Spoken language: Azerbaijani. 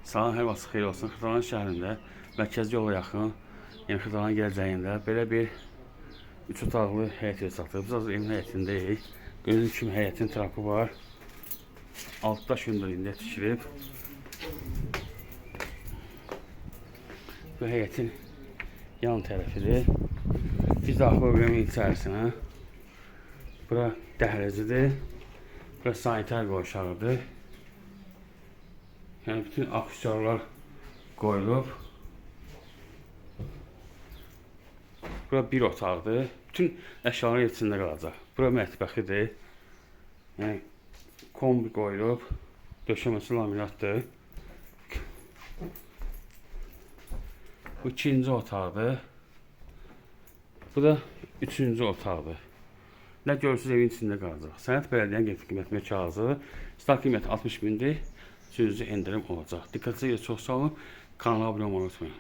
Salam, hər vaxt xeyir olsun. Xırdalan şəhərində mərkəzi yola yaxın, yəni Xırdalan gələcəyində belə bir 3 otaqlı həyət evi satılıb. Biz az evin həyətindəyik. Gördüyünüz kimi həyətin trapı var. Alt daş hündürlüyündə tikilib. Bu həyətin yan tərəfidir. Biz daxil oluyoruz içərisinə. Bura dəhlizidir. Bura sanitar qoşağıdır. Yəni bütün aksesuarlar qoyulub. Bura bir otaqdır. Bütün əşyalar içində qalacaq. Bura mətbəxidir. Yəni kombi qoyulub. Döşəməsi laminatdır. Bu ikinci otaqdır. Bu da üçüncü otaqdır. Nə görürsünüz evin içində qalacaq. Sənəd Bələdiyyənin qeyd qiymətmə kağızı. Start qiyməti 60 mindir. Sözcü endirim olacaq. Diqqətinizə görə çox sağ olun. Kanala abunə olmayı unutmayın.